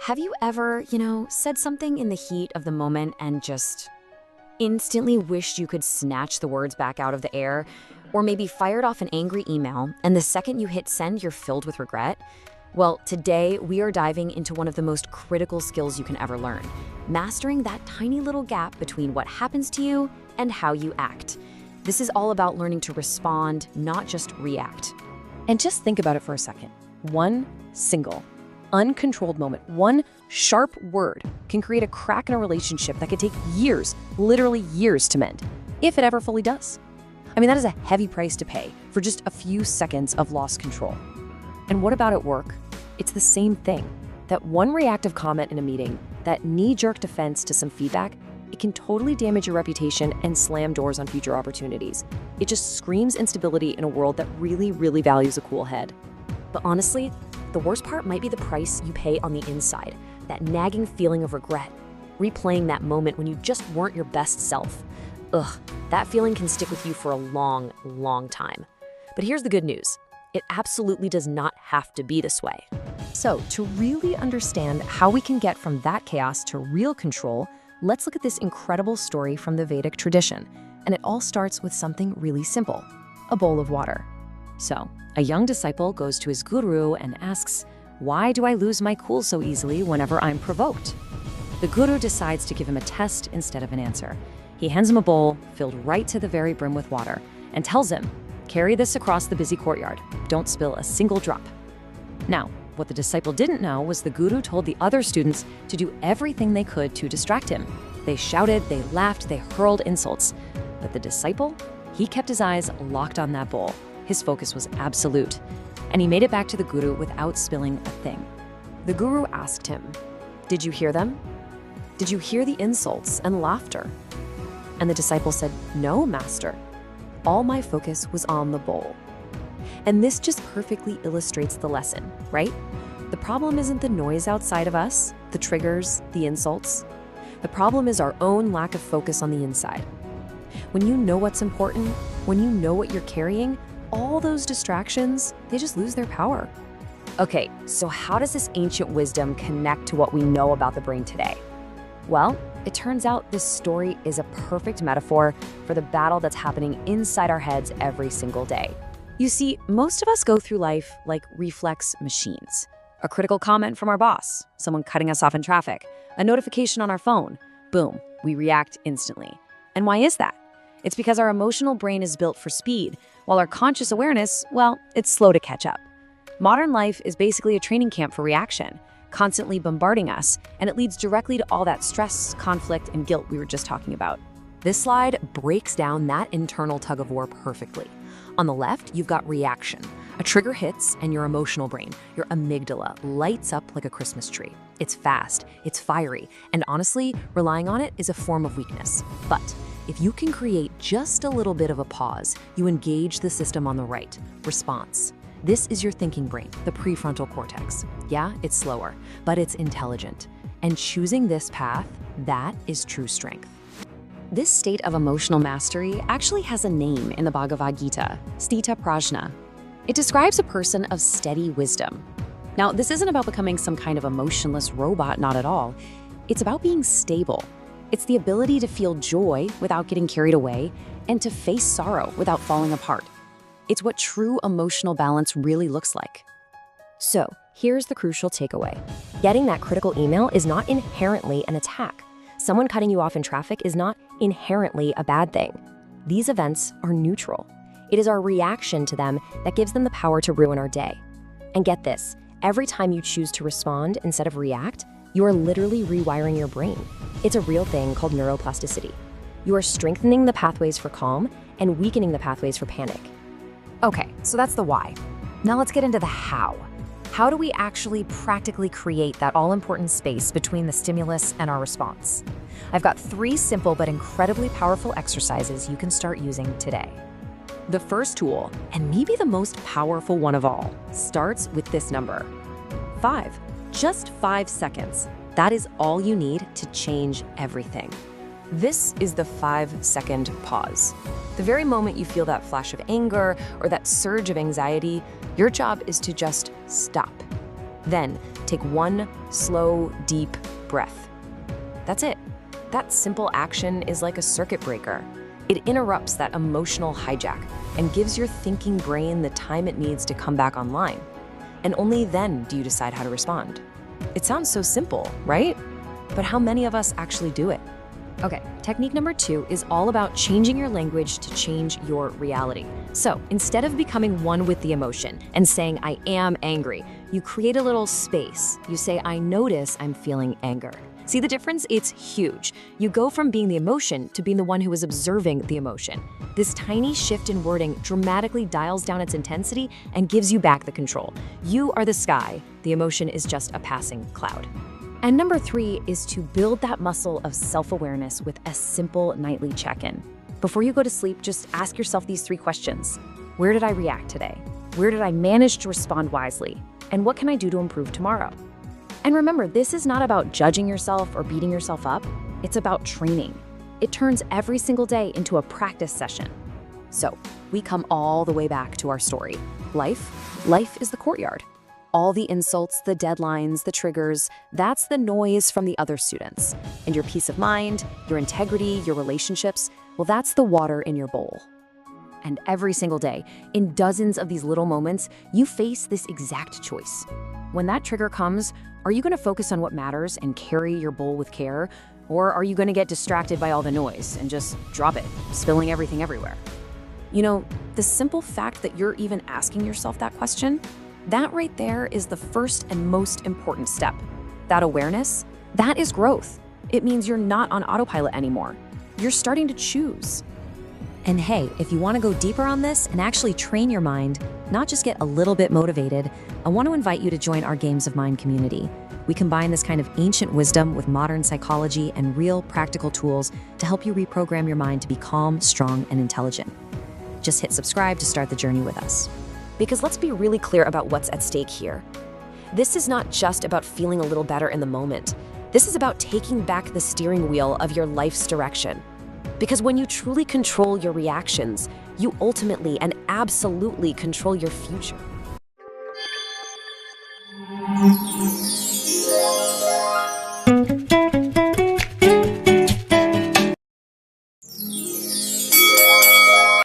Have you ever, said something in the heat of the moment and just instantly wished you could snatch the words back out of the air? Or maybe fired off an angry email, and the second you hit send, you're filled with regret? Well, today we are diving into one of the most critical skills you can ever learn, mastering that tiny little gap between what happens to you and how you act. This is all about learning to respond, not just react. And just think about it for a second. One single, uncontrolled moment, one sharp word can create a crack in a relationship that could take years, literally years to mend, if it ever fully does. I mean, that is a heavy price to pay for just a few seconds of lost control. And what about at work? It's the same thing. That one reactive comment in a meeting, that knee-jerk defense to some feedback, it can totally damage your reputation and slam doors on future opportunities. It just screams instability in a world that really, really values a cool head. But honestly, the worst part might be the price you pay on the inside, that nagging feeling of regret, replaying that moment when you just weren't your best self. Ugh, that feeling can stick with you for a long, long time. But here's the good news. It absolutely does not have to be this way. So, to really understand how we can get from that chaos to real control, let's look at this incredible story from the Vedic tradition. And it all starts with something really simple, a bowl of water. So, a young disciple goes to his guru and asks, "Why do I lose my cool so easily whenever I'm provoked?" The guru decides to give him a test instead of an answer. He hands him a bowl filled right to the very brim with water and tells him, "Carry this across the busy courtyard. Don't spill a single drop." Now, what the disciple didn't know was the guru told the other students to do everything they could to distract him. They shouted, they laughed, they hurled insults. But the disciple, he kept his eyes locked on that bowl. His focus was absolute. And he made it back to the guru without spilling a thing. The guru asked him, "Did you hear them? Did you hear the insults and laughter?" And the disciple said, "No, master. All my focus was on the bowl." And this just perfectly illustrates the lesson, right? The problem isn't the noise outside of us, the triggers, the insults. The problem is our own lack of focus on the inside. When you know what's important, when you know what you're carrying, all those distractions, they just lose their power. Okay, so how does this ancient wisdom connect to what we know about the brain today? Well, it turns out this story is a perfect metaphor for the battle that's happening inside our heads every single day. You see, most of us go through life like reflex machines. A critical comment from our boss, someone cutting us off in traffic, a notification on our phone. Boom, we react instantly. And why is that? It's because our emotional brain is built for speed, while our conscious awareness, well, it's slow to catch up. Modern life is basically a training camp for reaction, constantly bombarding us, and it leads directly to all that stress, conflict, and guilt we were just talking about. This slide breaks down that internal tug-of-war perfectly. On the left, you've got reaction. A trigger hits and your emotional brain, your amygdala, lights up like a Christmas tree. It's fast, it's fiery, and honestly, relying on it is a form of weakness. But if you can create just a little bit of a pause, you engage the system on the right, response. This is your thinking brain, the prefrontal cortex. Yeah, it's slower, but it's intelligent. And choosing this path, that is true strength. This state of emotional mastery actually has a name in the Bhagavad Gita, Sthita Prajna. It describes a person of steady wisdom. Now, this isn't about becoming some kind of emotionless robot, not at all. It's about being stable. It's the ability to feel joy without getting carried away and to face sorrow without falling apart. It's what true emotional balance really looks like. So, here's the crucial takeaway. Getting that critical email is not inherently an attack. Someone cutting you off in traffic is not inherently a bad thing. These events are neutral. It is our reaction to them that gives them the power to ruin our day. And get this, every time you choose to respond instead of react, you are literally rewiring your brain. It's a real thing called neuroplasticity. You are strengthening the pathways for calm and weakening the pathways for panic. Okay, so that's the why. Now let's get into the how. How do we actually practically create that all-important space between the stimulus and our response? I've got 3 simple but incredibly powerful exercises you can start using today. The first tool, and maybe the most powerful one of all, starts with this number. 5. Just 5 seconds. That is all you need to change everything. This is the 5-second pause. The very moment you feel that flash of anger or that surge of anxiety, your job is to just stop. Then, take one slow, deep breath. That's it. That simple action is like a circuit breaker. It interrupts that emotional hijack and gives your thinking brain the time it needs to come back online. And only then do you decide how to respond. It sounds so simple, right? But how many of us actually do it? Okay, technique number 2 is all about changing your language to change your reality. So instead of becoming one with the emotion and saying, I am angry, you create a little space. You say, I notice I'm feeling anger. See the difference? It's huge. You go from being the emotion to being the one who is observing the emotion. This tiny shift in wording dramatically dials down its intensity and gives you back the control. You are the sky. The emotion is just a passing cloud. And number 3 is to build that muscle of self-awareness with a simple nightly check-in. Before you go to sleep, just ask yourself these 3 questions. Where did I react today? Where did I manage to respond wisely? And what can I do to improve tomorrow? And remember, this is not about judging yourself or beating yourself up. It's about training. It turns every single day into a practice session. So we come all the way back to our story. Life is the courtyard. All the insults, the deadlines, the triggers, that's the noise from the other students. And your peace of mind, your integrity, your relationships, well, that's the water in your bowl. And every single day, in dozens of these little moments, you face this exact choice. When that trigger comes, are you going to focus on what matters and carry your bowl with care? Or are you going to get distracted by all the noise and just drop it, spilling everything everywhere? You know, the simple fact that you're even asking yourself that question, that right there is the first and most important step. That awareness, that is growth. It means you're not on autopilot anymore. You're starting to choose. And hey, if you want to go deeper on this and actually train your mind, not just get a little bit motivated, I want to invite you to join our Games of Mind community. We combine this kind of ancient wisdom with modern psychology and real practical tools to help you reprogram your mind to be calm, strong, and intelligent. Just hit subscribe to start the journey with us. Because let's be really clear about what's at stake here. This is not just about feeling a little better in the moment. This is about taking back the steering wheel of your life's direction. Because when you truly control your reactions, you ultimately and absolutely control your future.